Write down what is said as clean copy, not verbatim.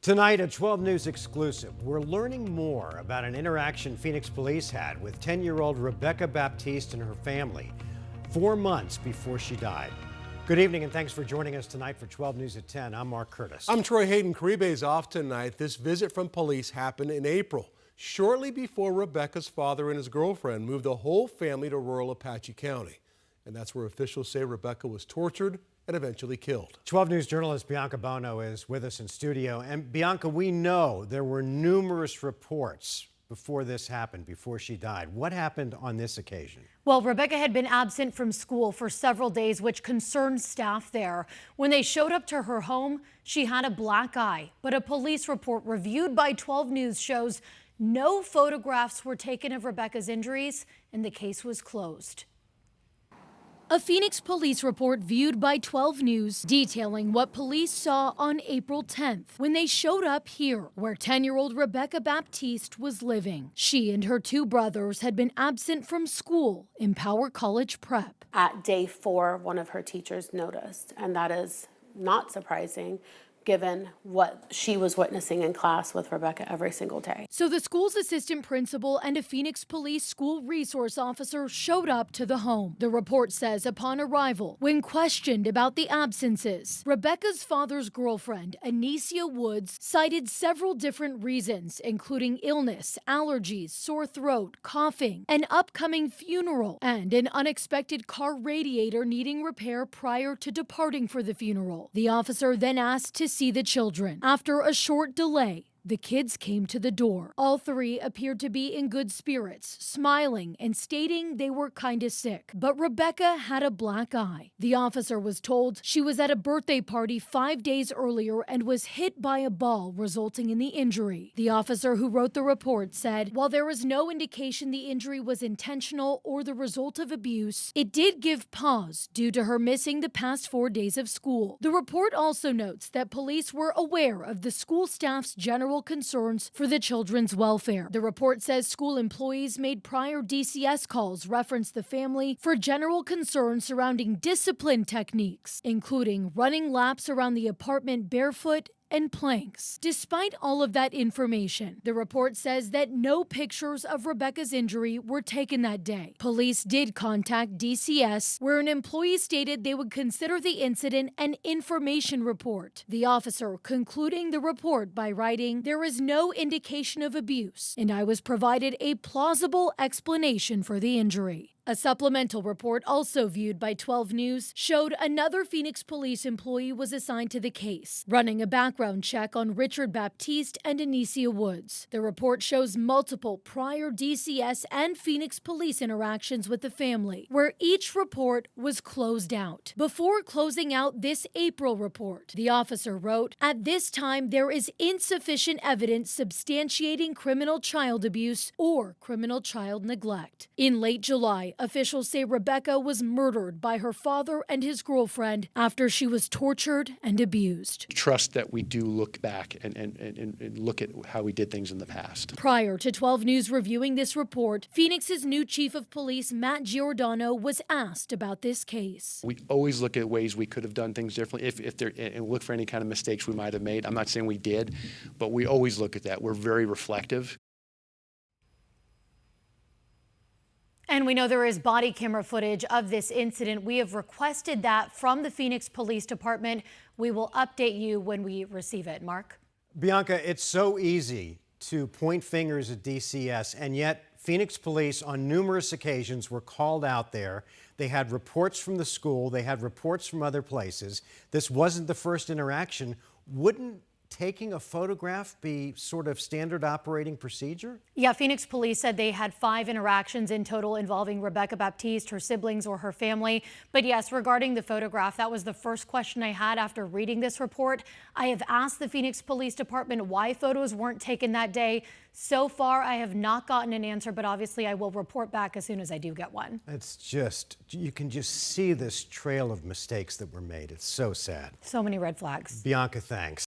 Tonight, a 12 News exclusive, we're learning more about an interaction Phoenix police had with 10-year-old Rebekah Baptiste and her family 4 months before she died. Good evening and thanks for joining us tonight for 12 News at 10. I'm Mark Curtis. I'm Troy Hayden. Caribe's off tonight. This visit from police happened in April, shortly before Rebekah's father and his girlfriend moved the whole family to rural Apache County. And that's where officials say Rebekah was tortured and eventually killed. 12 News journalist Bianca Bono is with us in studio. And Bianca, we know there were numerous reports before this happened, before she died. What happened on this occasion? Well, Rebekah had been absent from school for several days, which concerned staff there. When they showed up to her home, she had a black eye. But a police report reviewed by 12 News shows no photographs were taken of Rebekah's injuries, and the case was closed. A Phoenix police report viewed by 12 News detailing what police saw on April 10th when they showed up here where 10-year-old Rebekah Baptiste was living. She and her 2 brothers had been absent from school in Power College Prep. At day 4, one of her teachers noticed, and that is not surprising given what she was witnessing in class with Rebekah every single day. So the school's assistant principal and a Phoenix police school resource officer showed up to the home. The report says upon arrival, when questioned about the absences, Rebekah's father's girlfriend, Anicia Woods, cited several different reasons, including illness, allergies, sore throat, coughing, an upcoming funeral, and an unexpected car radiator needing repair prior to departing for the funeral. The officer then asked to see the children. After a short delay, the kids came to the door. All 3 appeared to be in good spirits, smiling and stating they were kinda sick. But Rebekah had a black eye. The officer was told she was at a birthday party 5 days earlier and was hit by a ball, resulting in the injury. The officer who wrote the report said, while there was no indication the injury was intentional or the result of abuse, it did give pause due to her missing the past 4 days of school. The report also notes that police were aware of the school staff's general concerns for the children's welfare. The report says school employees made prior DCS calls reference the family for general concerns surrounding discipline techniques, including running laps around the apartment barefoot and planks. Despite all of that information, the report says that no pictures of Rebekah's injury were taken that day. Police did contact DCS, where an employee stated they would consider the incident an information report. The officer concluding the report by writing, "There is no indication of abuse, and I was provided a plausible explanation for the injury." A supplemental report also viewed by 12 News showed another Phoenix police employee was assigned to the case, running a background check on Richard Baptiste and Anicia Woods. The report shows multiple prior DCS and Phoenix police interactions with the family, where each report was closed out. Before closing out this April report, the officer wrote, "At this time, there is insufficient evidence substantiating criminal child abuse or criminal child neglect." In late July, officials say Rebekah was murdered by her father and his girlfriend after she was tortured and abused. Trust that we do look back and look at how we did things in the past. Prior to 12 News reviewing this report, Phoenix's new chief of police, Matt Giordano, was asked about this case. We always look at ways we could have done things differently and look for any kind of mistakes we might have made. I'm not saying we did, but we always look at that. We're very reflective. And we know there is body camera footage of this incident. We have requested that from the Phoenix Police Department. We will update you when we receive it. Mark? Bianca, it's so easy to point fingers at DCS, and yet Phoenix police on numerous occasions were called out there. They had reports from the school. They had reports from other places. This wasn't the first interaction. Wouldn't taking a photograph be sort of standard operating procedure? Yeah, Phoenix police said they had 5 interactions in total involving Rebekah Baptiste, her siblings, or her family. But yes, regarding the photograph, that was the first question I had after reading this report. I have asked the Phoenix Police Department why photos weren't taken that day. So far, I have not gotten an answer, but obviously I will report back as soon as I do get one. It's just, you can just see this trail of mistakes that were made. It's so sad. So many red flags. Bianca, thanks.